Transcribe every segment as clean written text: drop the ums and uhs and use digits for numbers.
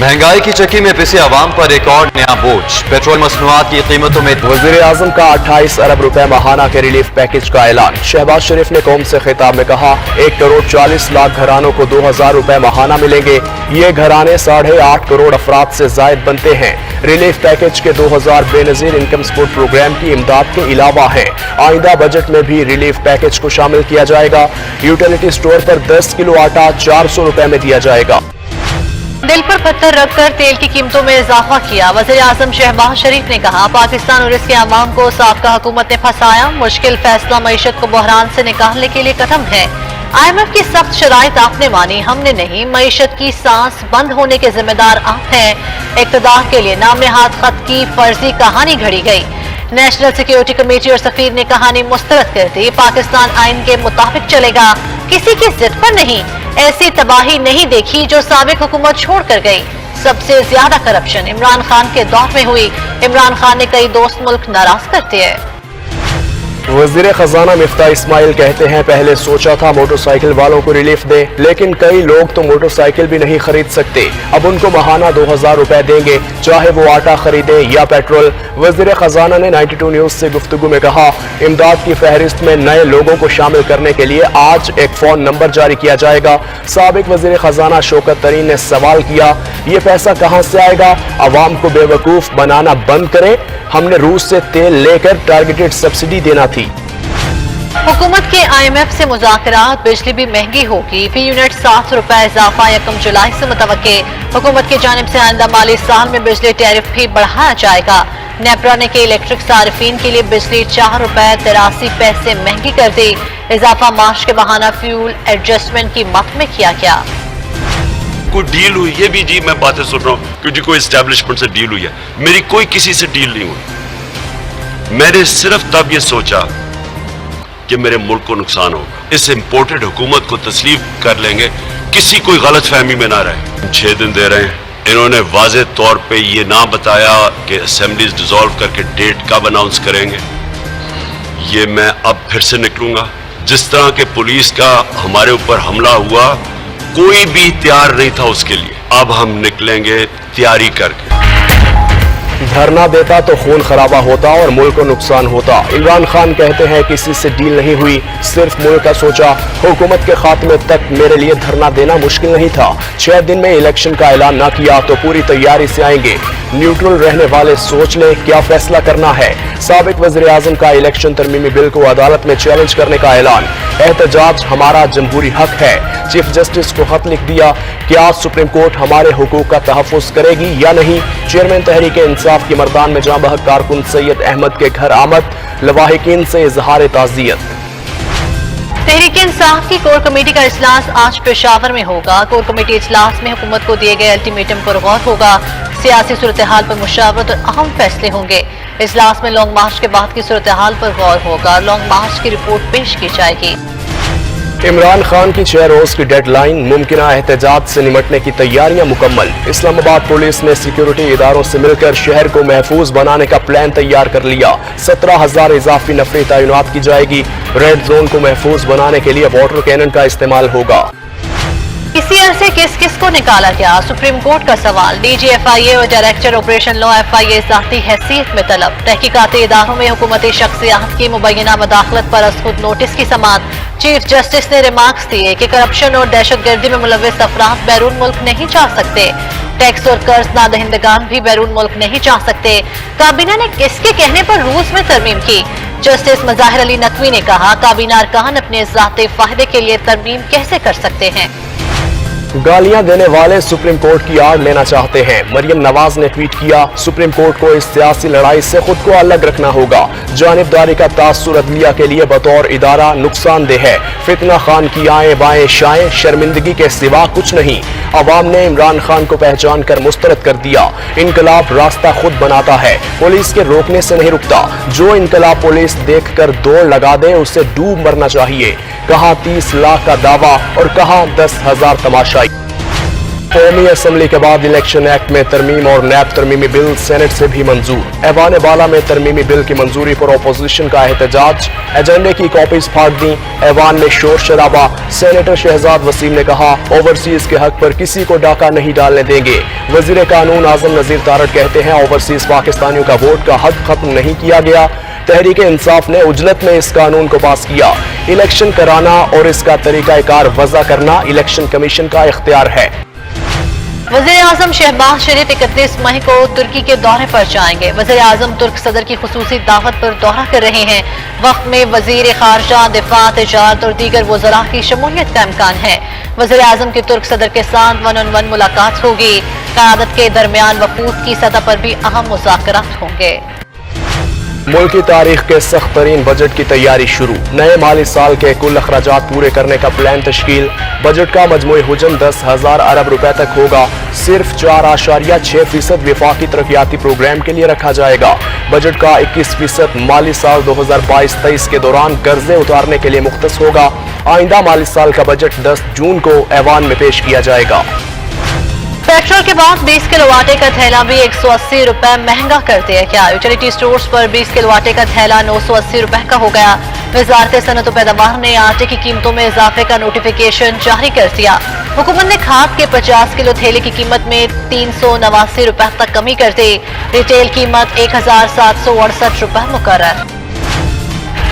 महंगाई की चक्की में पिसे आवाम पर एक और नया बोझ। पेट्रोल मसनूआत की कीमतों में वज़ीर आज़म का 28 अरब रुपए माहाना के रिलीफ पैकेज का ऐलान। शहबाज शरीफ ने कौम से खिताब में कहा, 1 करोड़ 40 लाख घरानों को 2000 रुपए माहाना मिलेंगे। ये घराने 8.5 करोड़ अफराद से जायद बनते हैं। रिलीफ पैकेज के 2000 बेनजीर इनकम सपोर्ट प्रोग्राम की इमदाद के अलावा है। आइंदा बजट में भी रिलीफ पैकेज को शामिल किया जाएगा। यूटिलिटी स्टोर पर 10 किलो आटा 400 रुपए में दिया जाएगा। दिल पर पत्थर रखकर तेल की कीमतों में इजाफा किया। वज़ीर आज़म शहबाज शरीफ ने कहा, पाकिस्तान और इसके अवाम को साबका हुकूमत ने फंसाया। मुश्किल फैसला मईशत को बहरान से निकालने के लिए कदम है। IMF की सख्त शराइत आपने मानी, हमने नहीं। मईशत की सांस बंद होने के जिम्मेदार आप हैं। इक़्तिदार के लिए नाम हाथ खत की फर्जी कहानी घड़ी गई। नेशनल सिक्योरिटी कमेटी और सफीर ने कहानी मुस्तरद कर दी। पाकिस्तान आइन के मुताबिक चलेगा, किसी की जिद पर नहीं। ऐसी तबाही नहीं देखी जो साबिक हुकूमत छोड़ कर गई। सबसे ज्यादा करप्शन इमरान खान के दौर में हुई। इमरान खान ने कई दोस्त मुल्क नाराज कर दिए। वज़ीर खजाना मिफ्ता इस्माइल कहते हैं, पहले सोचा था मोटरसाइकिल वालों को रिलीफ दे, लेकिन कई लोग तो मोटरसाइकिल भी नहीं खरीद सकते। अब उनको माहाना 2000 रुपए देंगे, चाहे वो आटा खरीदे या पेट्रोल। वज़ीर खजाना ने 92 न्यूज से गुफ्तगू में कहा, इमदाद की फहरिस्त में नए लोगों को शामिल करने के लिए आज एक फोन नंबर जारी किया जाएगा। साबिक वज़ीर खजाना शौकत तरीन ने सवाल किया, ये पैसा कहां से आएगा? अवाम को बेवकूफ बनाना बंद करें। हमने रूस से तेल लेकर टारगेटेड सब्सिडी देना थी। हुकूमत के IMF से मुज़ाकरात, बिजली भी महंगी होगी। फी यूनिट 7 रुपए इजाफा 1 जुलाई से मुतवक्के। हुकूमत की जानिब से आइंदा माली साल में बिजली टैरिफ भी बढ़ाया जाएगा। नेपरा ने के इलेक्ट्रिक सार्फिन के लिए बिजली 4 रुपए 83 पैसे महंगी कर दी। इजाफा मार्च के बहाना फ्यूल एडजस्टमेंट की मद में किया गया। कोई डील हुई, ये भी जी मैं बातें सुन रहा हूँ कि जी कोई एस्टेब्लिशमेंट से डील हुई है। मेरी कोई किसी से डील नहीं हुई। मैंने सिर्फ तब ये सोचा कि मेरे मुल्क को नुकसान हो, इस इम्पोर्टेड हुकूमत को तस्लीम कर लेंगे, किसी कोई गलत फहमी में ना रहे। 6 दिन दे रहे हैं। इन्होंने वाज़े तौर पे ये ना बताया कि असेंबलीज डिसॉल्व करके डेट कब अनाउंस करेंगे। ये मैं अब फिर से निकलूंगा। जिस तरह के पुलिस का हमारे ऊपर हमला हुआ, कोई भी तैयार नहीं था उसके लिए। अब हम निकलेंगे तैयारी करके। धरना देता तो खून खराबा होता और मुल्क को नुकसान होता। इमरान खान कहते हैं, किसी से डील नहीं हुई, सिर्फ मुल्क का सोचा। हुकूमत के खात्मे तक मेरे लिए धरना देना मुश्किल नहीं था। 6 दिन में इलेक्शन का ऐलान ना किया तो पूरी तैयारी से आएंगे। न्यूट्रल रहने वाले सोच ले क्या फैसला करना है। साबिक वज़ीर आज़म का इलेक्शन तरमीमी बिल को अदालत में चैलेंज करने का ऐलान। एहतजाज हमारा जमहूरी हक है। चीफ जस्टिस को खत लिख दिया, क्या सुप्रीम कोर्ट हमारे हुकूक का तहफ़्फ़ुज़ करेगी या नहीं। चेयरमैन तहरीक इंसाफ की मर्दान में जाँ बहक कारकुन सैयद अहमद के घर आमद। लवाहिकीन से इजहार ताज़ियत। तहरीक इंसाफ की कोर कमेटी का इजलास आज पेशावर में होगा। कोर कमेटी इजलास में हुकूमत को दिए गए अल्टीमेटम पर गौर होगा। सियासी सूरत हाल पर मुशावरत और अहम फैसले होंगे। इजलास में लॉन्ग मार्च के बाद की सूरत हाल पर गौर होगा। लॉन्ग मार्च की रिपोर्ट पेश की जाएगी। इमरान खान की 6 रोज की डेडलाइन, मुमकिना एहतजाज से निमटने की तैयारियां मुकम्मल। इस्लामाबाद पुलिस ने सिक्योरिटी इदारों से मिलकर शहर को महफूज बनाने का प्लान तैयार कर लिया। 17,000 इजाफी नफरी तैनात की जाएगी। रेड जोन को महफूज बनाने के लिए वाटर कैनन का इस्तेमाल होगा। इसी अरसे किस किस को निकाला गया, सुप्रीम कोर्ट का सवाल। DG FIA और डायरेक्टर ऑपरेशन लॉ FIA जाती हैसियत में तलब। तहकीकाती इदारों में हुकूमती शख्सियात की मुबैना मदाखलत पर अज खुद नोटिस की समाअत। चीफ जस्टिस ने रिमार्क्स दिए कि करप्शन और दहशतगर्दी में मुलव्विस अफराद बैरून मुल्क नहीं जा सकते। टैक्स और कर्ज ना दहिंदगान भी बैरून मुल्क नहीं जा सकते। काबीना ने किसके कहने पर रूल्स में तरमीम की। जस्टिस मज़ाहिर अली नकवी ने कहा, काबीना अरकान अपने ज़ाती फायदे के लिए तरमीम कैसे कर सकते हैं। गालियां देने वाले सुप्रीम कोर्ट की आड़ लेना चाहते हैं। मरियम नवाज ने ट्वीट किया, सुप्रीम कोर्ट को इस सियासी लड़ाई से खुद को अलग रखना होगा। जानिबदारी का तासुर अदलिया के लिए बतौर इदारा नुकसानदेह है। फितना खान की आए बाएं शाएं शर्मिंदगी के सिवा कुछ नहीं। अवाम ने इमरान खान को पहचान कर मुस्तरद कर दिया। इनकलाब रास्ता खुद बनाता है, पुलिस के रोकने से नहीं रुकता। जो इनकलाब पुलिस देख कर दौड़ लगा दे उसे डूब मरना चाहिए। कहाँ 30 लाख का दावा और कहाँ 10,000 तमाशाई। कौमी असम्बली के बाद इलेक्शन एक्ट में तरमीम और नैब तरमीमी बिल सेनेट से भी मंजूर। ऐवान बाला में तरमीमी बिल की मंजूरी पर अपोजिशन का एहतजाज, एजेंडे की कॉपीज फाड़ दी। ऐवान में शोर शराबा। सेनेटर शहजाद वसीम ने कहा, ओवरसीज के हक पर किसी को डाका नहीं डालने देंगे। वजीर कानून आजम नजीर तारड़ कहते हैं, ओवरसीज पाकिस्तानियों का वोट का हक खत्म नहीं किया गया। तहरीक इंसाफ ने उजलत में इस कानून को पास किया। इलेक्शन कराना और इसका तरीकाकार वज़ा करना इलेक्शन कमीशन का इख्तियार है। वज़ीर आज़म शहबाज शरीफ 31 मई को तुर्की के दौरे पर जाएंगे। वज़ीर आज़म तुर्क सदर की खुसूसी दावत पर दौरा कर रहे हैं। वक्त में वज़ीर खारजा, दिफा, तिजारत और दीगर वज़रा की शमूलियत का इम्कान है। वज़ीर आज़म की तुर्क सदर के साथ 1-on-1 मुलाकात होगी। क़यादत के दरमियान वफूद की सतह पर भी अहम मुज़ाकरात होंगे। मुल्क की तारीख के सख्त तरीन बजट की तैयारी शुरू। नए माली साल के कुल अखराजात पूरे करने का प्लान तश्कील। बजट का मजमूई हुजम 10,000 अरब रुपए तक होगा। सिर्फ 4.6% वफाकी तरक्याती प्रोग्राम के लिए रखा जाएगा। बजट का 21% माली साल 2022-23 के दौरान कर्जे उतारने के लिए मुख्तस होगा। आइंदा माली साल का बजट 10 जून को ऐवान में पेश किया जाएगा। पेट्रोल के बाद 20 किलो आटे का थैला भी 180 रुपए महंगा कर दिया गया। यूटिलिटी स्टोर्स पर 20 किलो आटे का थैला 980 रुपए का हो गया। वजारत सनअत व पैदावार ने आटे की कीमतों में इजाफे का नोटिफिकेशन जारी कर दिया। हुकूमत ने खाद के 50 किलो थैले की कीमत में 389 रुपए तक कमी कर दी। रिटेल कीमत 1768 रुपए मुकर्रर।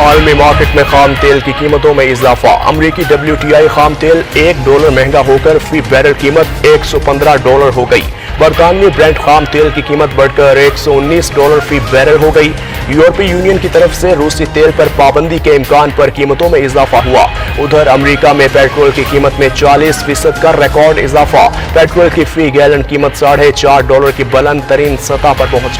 आलमी मार्केट में खाम तेल की कीमतों में इजाफा। अमरीकी WTI खाम तेल $1 महंगा होकर फी बैरल कीमत $115 हो गई। बरतानवी ब्रेंट खाम तेल की कीमत बढ़कर $119 फी बैरल हो गई। यूरोपीय यूनियन की तरफ से रूसी तेल पर पाबंदी के इम्कान पर कीमतों में इजाफा हुआ। उधर अमरीका में पेट्रोल की कीमत में 40% का रिकॉर्ड इजाफा। पेट्रोल की फी गैलन कीमत $4.5 की बुलंद तरीन सतह पर पहुंच गई।